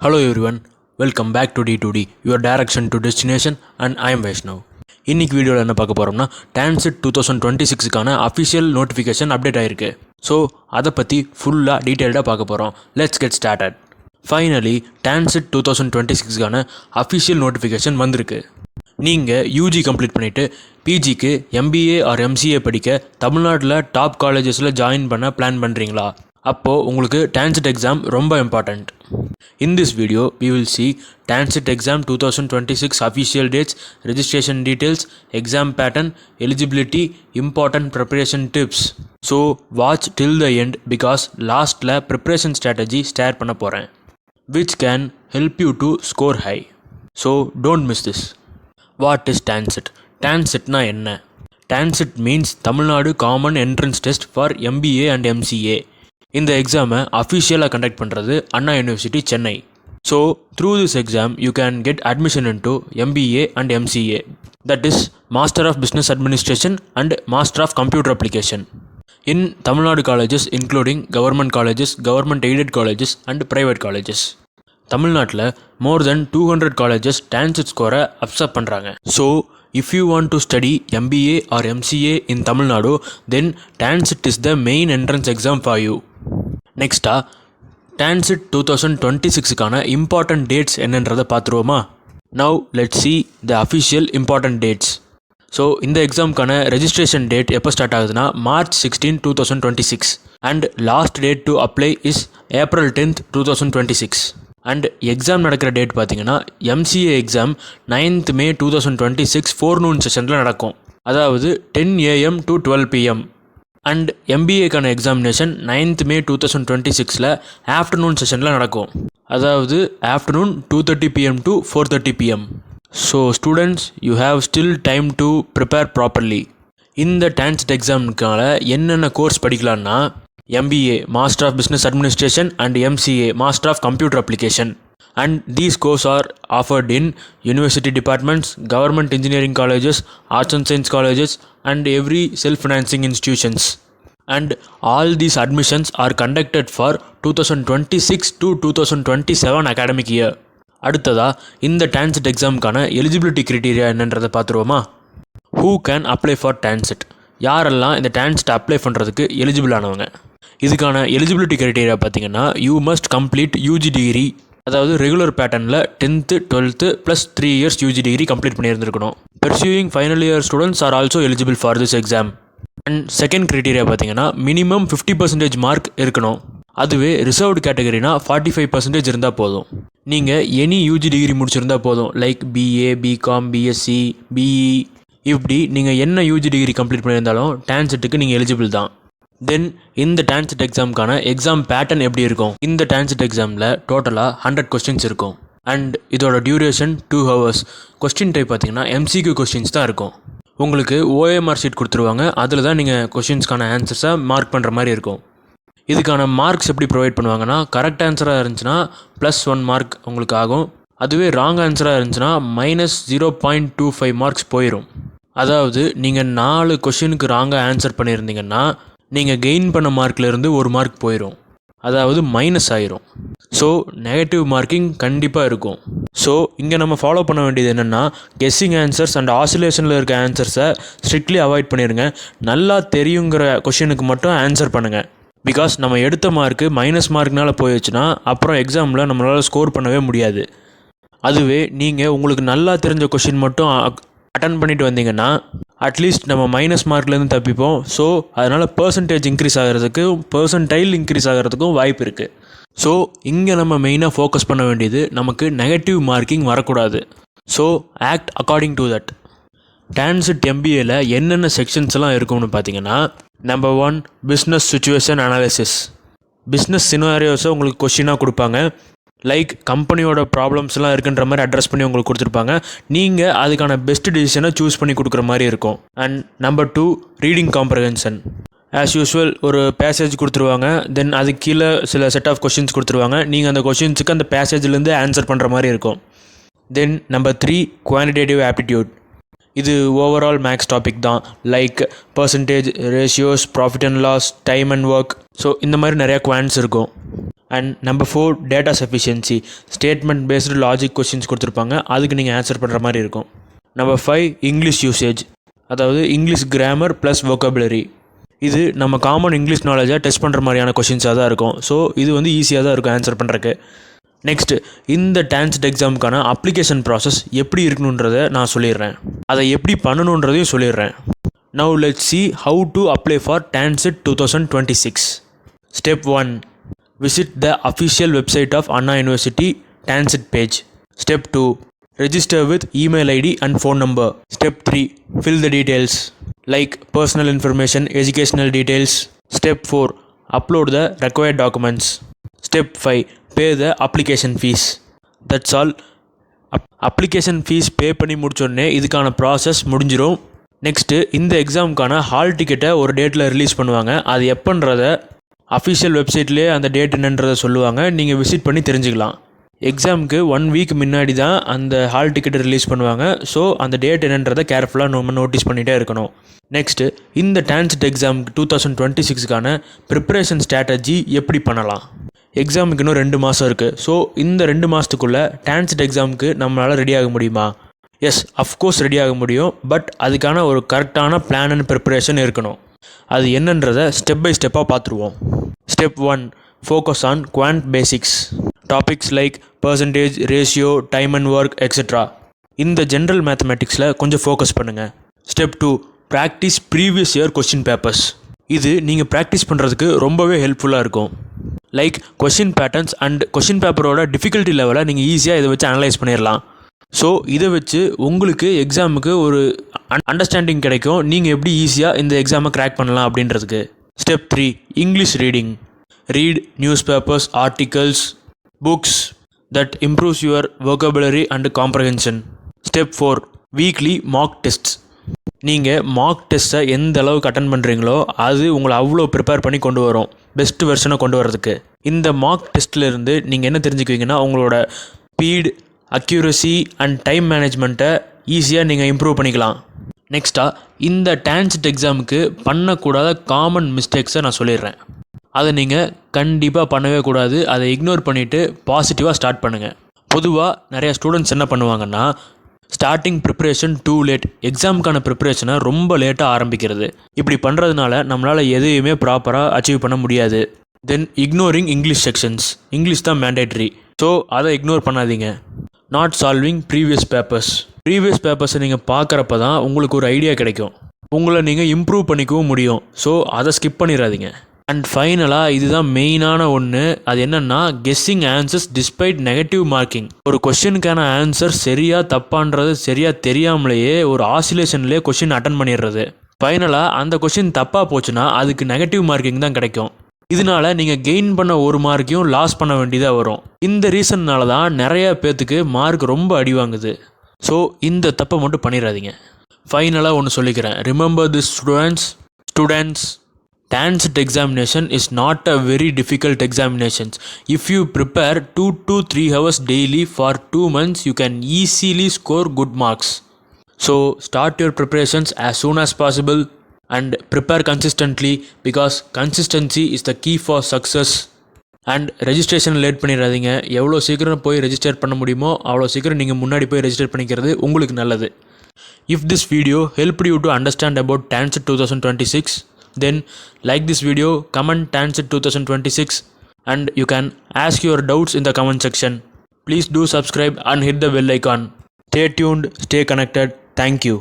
Hello everyone, welcome back to D2D, your direction to destination, and I am Vaishnav. இன்னைக்கு வீடியோவில் என்ன பார்க்க போகிறோம்னா டான்செட் 2026க்கான அஃபிஷியல் நோட்டிஃபிகேஷன் அப்டேட் ஆகிருக்கு. ஸோ அதை பற்றி ஃபுல்லாக டீட்டெயில்டாக பார்க்க போகிறோம். Let's get started. Finally TANCET 2026க்கான அஃபிஷியல் நோட்டிஃபிகேஷன் வந்திருக்கு. நீங்கள் யூஜி கம்ப்ளீட் பண்ணிவிட்டு பிஜிக்கு எம்பிஏ ஆர் எம்சிஏ படிக்க தமிழ்நாட்டில் டாப் காலேஜஸில் ஜாயின் பண்ண பிளான் பண்ணுறீங்களா? அப்போது உங்களுக்கு டான்செட் எக்ஸாம் ரொம்ப important. In this video, we will see TANCET exam 2026 official dates, registration details, exam pattern, eligibility, important preparation tips. So watch till the end because last la preparation strategy share பண்ண போறேன், which can help you to score high. So don't miss this. What is TANCET? TANCET na enna? TANCET means Tamil Nadu Common Entrance Test for MBA and MCA. இந்த எக்ஸாமை அஃபிஷியலாக conduct பண்ணுறது Anna university Chennai. So through this exam you can get admission into MBA and MCA, that is master of business administration and master of computer application in Tamil Nadu colleges including government colleges, government aided colleges and private colleges. தமிழ்நாட்டில் more than 200 colleges TANCET ஸ்கோரை accept பண்ணுறாங்க. So if you want to study MBA or MCA in Tamil Nadu, then TANCET is the main entrance exam for you. Next, TANCET 2026க்கான important dates என்னன்றதை பார்த்துருவோமா? Now let's see the official important dates. So இந்த எக்ஸாமுக்கான registration date எப்போ start ஆகுதுன்னா March 16, 2026 and last date to apply is April 10th, 2026. And exam நடக்கிற date பார்த்தீங்கன்னா MCA exam 9th May 2026 forenoon செஷனில் நடக்கும், அதாவது 10 AM to 12 PM. And எம்பிஏக்கான examination 9th May 2026 afternoon செஷனில் நடக்கும், அதாவது afternoon 2:30 PM to 4:30 PM. So students, you have still time to prepare properly. இந்த டான்செட் எக்ஸாமுக்கான என்னென்ன கோர்ஸ் படிக்கலான்னா MBA Master of Business Administration and MCA Master of Computer Application, and these courses are offered in university departments, government engineering colleges, arts and science colleges and every self-financing institutions, and all these admissions are conducted for 2026 to 2027 academic year. அடுத்ததா இந்த TANCET எக்ஸாமுக்கான eligibility criteria என்னன்றதை பார்த்துருவோமா? Who can apply for TANCET? யாரெல்லாம் இந்த TANCET apply பண்ணுறதுக்கு eligible ஆனவங்க? இதுக்கான eligibility criteria பார்த்தீங்கன்னா you must complete UG degree, அதாவது ரெகுலர் பேட்டர்னில் 10th 12th + 3 years UG degree complete பண்ணியிருந்துருக்கணும். Pursuing final year students are also eligible for this exam. And second criteria பார்த்தீங்கன்னா மினிமம் 50% மார்க் இருக்கணும். அதுவே ரிசர்வ்டு கேட்டகரினா 45% இருந்தால் போதும். நீங்கள் எனி யூஜி டிகிரி முடிச்சிருந்தா போதும், like BA, BCom, BSc, BE, இப்படி நீங்கள் என்ன யூஜி டிகிரி கம்ப்ளீட் பண்ணியிருந்தாலும் டான்செட்டுக்கு நீங்கள் எலிஜிபிள் தான். தென் இந்த டான்செட் எக்ஸாமுக்கான எக்ஸாம் பேட்டர்ன் எப்படி இருக்கும்? இந்த டான்செட் எக்ஸாமில் டோட்டலாக 100 கொஸ்டின்ஸ் இருக்கும் அண்ட் இதோட டியூரேஷன் 2 hours. கொஸ்டின் டைப் பார்த்தீங்கன்னா MCQ கொஸ்டின்ஸ் தான் இருக்கும். உங்களுக்கு OMR ஷீட் கொடுத்துருவாங்க, அதில் தான் நீங்கள் கொஸ்டின்ஸ்க்கான ஆன்சர்ஸை மார்க் பண்ணுற மாதிரி இருக்கும். இதுக்கான மார்க்ஸ் எப்படி ப்ரொவைட் பண்ணுவாங்கன்னா, கரெக்ட் ஆன்சராக இருந்துச்சுன்னா +1 மார்க் உங்களுக்கு ஆகும், அதுவே ராங் ஆன்சராக இருந்துச்சுன்னா -0.25 மார்க்ஸ் போயிடும். அதாவது நீங்கள் 4 கொஷினுக்கு ராங்காக ஆன்சர் பண்ணியிருந்தீங்கன்னா நீங்கள் கெயின் பண்ண மார்க்லேருந்து 1 மார்க் போயிடும், அதாவது மைனஸ் ஆயிரும். ஸோ நெகட்டிவ் மார்க்கிங் கண்டிப்பாக இருக்கும். ஸோ இங்கே நம்ம ஃபாலோ பண்ண வேண்டியது என்னென்னா, கெஸ்ஸிங் ஆன்சர்ஸ் அண்ட் ஆசிலேஷனில் இருக்க ஆன்சர்ஸை ஸ்ட்ரிக்ட்லி அவாய்ட் பண்ணிடுங்க. நல்லா தெரியுங்கிற கொஷினுக்கு மட்டும் ஆன்சர் பண்ணுங்கள். பிகாஸ் நம்ம எடுத்த மார்க்கு மைனஸ் மார்க்னால் போயிடுச்சுன்னா அப்புறம் எக்ஸாமில் நம்மளால் ஸ்கோர் பண்ணவே முடியாது. அதுவே நீங்கள் உங்களுக்கு நல்லா தெரிஞ்ச கொஷின் மட்டும் அட்டன் பண்ணிட்டு வந்தீங்கன்னா அட்லீஸ்ட் நம்ம மைனஸ் மார்க்லேருந்து தப்பிப்போம். ஸோ அதனால் பர்சன்டேஜ் இன்க்ரீஸ் ஆகிறதுக்கும் பர்சன்டைல் இன்க்ரீஸ் ஆகிறதுக்கும் வாய்ப்பு இருக்குது. ஸோ இங்கே நம்ம மெயினாக ஃபோக்கஸ் பண்ண வேண்டியது நமக்கு நெகட்டிவ் மார்க்கிங் வரக்கூடாது. So act according to that. TANCET MBAல என்னென்ன செக்ஷன்ஸ்லாம் இருக்கும்னு பார்த்தீங்கன்னா, number 1 business situation analysis. Business சினாரியோஸை உங்களுக்கு கொஷினாக கொடுப்பாங்க, லைக் கம்பெனியோட ப்ராப்ளம்ஸ்லாம் இருக்குன்ற மாதிரி அட்ரஸ் பண்ணி உங்களுக்கு கொடுத்துருப்பாங்க. நீங்கள் அதுக்கான பெஸ்ட் டிசிஷனை சூஸ் பண்ணி கொடுக்குற மாதிரி இருக்கும். And number 2 reading comprehension. As usual ஒரு பேசேஜ் கொடுத்துருவாங்க, தென் அதுக்கு கீழே சில செட் ஆஃப் கொஷின்ஸ் கொடுத்துருவாங்க. நீங்கள் அந்த கொஷின்ஸுக்கு அந்த பேசேஜ்லேருந்து ஆன்சர் பண்ணுற மாதிரி இருக்கும். Then number 3 quantitative aptitude. இது ஓவரால் மேக்ஸ் டாபிக் தான். Like percentage, ratios, profit and loss, time and work. So இந்த மாதிரி நிறையா குவான்ஸ் இருக்கும். And number 4 data sufficiency. Statement based logic questions கொடுத்துருப்பாங்க, அதுக்கு நீங்கள் ஆன்சர் பண்ணுற மாதிரி இருக்கும். நம்பர் 5 இங்கிலீஷ் யூசேஜ், அதாவது இங்கிலீஷ் கிராமர் ப்ளஸ் vocabulary. இது நம்ம காமன் இங்கிலீஷ் நாலேஜை டெஸ்ட் பண்ணுற மாதிரியான கொஷின்ஸாக தான் இருக்கும். ஸோ இது வந்து ஈஸியாக தான் இருக்கும் ஆன்சர் பண்ணுறக்கு. நெக்ஸ்ட்டு இந்த டான்செட் எக்ஸாமுக்கான அப்ளிகேஷன் ப்ராசஸ் எப்படி இருக்கணுன்றதை நான் சொல்லிடுறேன். அதை எப்படி பண்ணணுன்றதையும் சொல்லிடுறேன். Now let's see how to apply for TANCET 2026. Step 1. Visit the official website of Anna University TANCET page. Step 2. Register with email ID and phone number. Step 3. Fill the details like personal information, educational details. Step 4. Upload the required documents. Step 5. Pay the application fees. That's all. Application fees pay பண்ணி முடிச்சோடனே இதுக்கான process முடிஞ்சிடும். Next இந்த எக்ஸாமுக்கான hall டிக்கெட்டை ஒரு டேட்டில் release பண்ணுவாங்க. அது எப்போன்றத அஃபிஷியல் வெப்சைட்லேயே அந்த டேட் என்னன்றதை சொல்லுவாங்க, நீங்கள் விசிட் பண்ணி தெரிஞ்சுக்கலாம். எக்ஸாமுக்கு 1 வீக் முன்னாடி தான் அந்த ஹால் டிக்கெட்டை ரிலீஸ் பண்ணுவாங்க. ஸோ அந்த டேட் என்னன்றதை கேர்ஃபுல்லாக நம்ம நோட்டீஸ் பண்ணிகிட்டே இருக்கணும். நெக்ஸ்ட்டு இந்த டான்செட் எக்ஸாமுக்கு 2026க்கான ப்ரிப்பரேஷன் ஸ்ட்ராட்டஜி எப்படி பண்ணலாம். எக்ஸாமுக்கு இன்னும் 2 மாதம் இருக்குது. ஸோ இந்த 2 மாதத்துக்குள்ளே டான்செட் எக்ஸாமுக்கு நம்மளால் ரெடி ஆக முடியுமா? எஸ், அஃப்கோர்ஸ் ரெடி ஆக முடியும். பட் அதுக்கான ஒரு கரெக்டான பிளான் அண்ட் ப்ரிப்பரேஷன் இருக்கணும். அது என்னன்றதை ஸ்டெப் பை ஸ்டெப்பாக பார்த்துருவோம். Step 1. Focus on quant basics. Topics like percentage, ratio, time and work, etc. இந்த ஜென்ரல் மேத்தமெட்டிக்ஸில் கொஞ்சம் ஃபோக்கஸ் பண்ணுங்கள். Step 2. Practice previous year question papers. இது நீங்கள் ப்ராக்டிஸ் பண்ணுறதுக்கு ரொம்பவே ஹெல்ப்ஃபுல்லாக இருக்கும். Like question patterns and question பேப்பரோட டிஃபிகல்ட்டி லெவலை நீங்கள் ஈஸியாக இதை வச்சு அனலைஸ் பண்ணிடலாம். ஸோ இதை வச்சு உங்களுக்கு எக்ஸாமுக்கு ஒரு அண்டர்ஸ்டாண்டிங் கிடைக்கும், நீங்கள் எப்படி ஈஸியாக இந்த எக்ஸாமை கிராக் பண்ணலாம் அப்படின்றதுக்கு. Step 3. English reading. Read newspapers, articles, books that improves your vocabulary and comprehension. Step 4. Weekly mock tests. நீங்கள் மார்க் டெஸ்ட்டை எந்த அளவுக்கு அட்டன் பண்ணுறீங்களோ அது உங்களை அவ்வளோ ப்ரிப்பேர் பண்ணி கொண்டு வரும், பெஸ்ட் வெர்ஷனை கொண்டு வரதுக்கு. இந்த மார்க் டெஸ்ட்லேருந்து நீங்கள் என்ன தெரிஞ்சுக்குவீங்கன்னா உங்களோட ஸ்பீட், அக்யூரசி அண்ட் டைம் மேனேஜ்மெண்ட்டை ஈஸியாக நீங்கள் இம்ப்ரூவ் பண்ணிக்கலாம். நெக்ஸ்ட்டாக இந்த டான்செட் எக்ஸாமுக்கு பண்ணக்கூடாத காமன் மிஸ்டேக்ஸை நான் சொல்லிடுறேன். அதை நீங்கள் கண்டிப்பாக பண்ணவே கூடாது. அதை இக்னோர் பண்ணிவிட்டு பாசிட்டிவாக ஸ்டார்ட் பண்ணுங்கள். பொதுவாக நிறையா ஸ்டூடெண்ட்ஸ் என்ன பண்ணுவாங்கன்னா, ஸ்டார்டிங் ப்ரிப்ரேஷன் டூ லேட், எக்ஸாமுக்கான ப்ரிப்ரேஷனை ரொம்ப லேட்டாக ஆரம்பிக்கிறது. இப்படி பண்ணுறதுனால நம்மளால் எதையுமே ப்ராப்பராக அச்சீவ் பண்ண முடியாது. தென் இக்னோரிங் இங்கிலீஷ் செக்ஷன்ஸ். இங்கிலீஷ் தான் மேண்டேட்ரி, ஸோ அதை இக்னோர் பண்ணாதீங்க. நாட் சால்விங் ப்ரீவியஸ் பேப்பர்ஸை நீங்கள் பார்க்குறப்ப தான் உங்களுக்கு ஒரு ஐடியா கிடைக்கும், உங்களை நீங்கள் இம்ப்ரூவ் பண்ணிக்கவும் முடியும். ஸோ அதை ஸ்கிப் பண்ணிடாதீங்க. அண்ட் ஃபைனலாக இதுதான் மெயினான ஒன்று, அது என்னென்னா guessing answers despite negative marking. ஒரு கொஷினுக்கான ஆன்சர் சரியாக தப்பான்றது சரியாக தெரியாமலேயே ஒரு ஆசிலேஷன்லேயே கொஷின் அட்டன் பண்ணிடுறது. ஃபைனலாக அந்த கொஷின் தப்பாக போச்சுன்னா அதுக்கு நெகட்டிவ் மார்க்கிங் தான் கிடைக்கும். இதனால நீங்கள் கெயின் பண்ண ஒரு மார்க்கையும் லாஸ் பண்ண வேண்டியதாக வரும். இந்த ரீசன்னால தான் நிறைய பேர்த்துக்கு மார்க் ரொம்ப அடி வாங்குது. ஸோ இந்த தப்பை மட்டும் பண்ணிடாதீங்க. ஃபைனலாக ஒன்று சொல்லிக்கிறேன், remember this students, TANCET examination is not a very difficult examination. If you prepare 2 to 3 hours daily for 2 months, you can easily score good marks. So start your preparations as soon as possible and prepare consistently, because consistency is the key for success. And registration late பண்ணிடாதீங்க. எவ்வளோ சீக்கிரம் போய் register பண்ண முடியுமோ அவ்வளோ சீக்கிரம் நீங்கள் முன்னாடி போய் ரெஜிஸ்டர் பண்ணிக்கிறது உங்களுக்கு நல்லது. If this video helped you to understand about TANCET 2026, then like this video, comment TANCET 2026 and you can ask your doubts in the comment section. Please do subscribe and hit the bell icon. Stay tuned, stay connected. Thank you.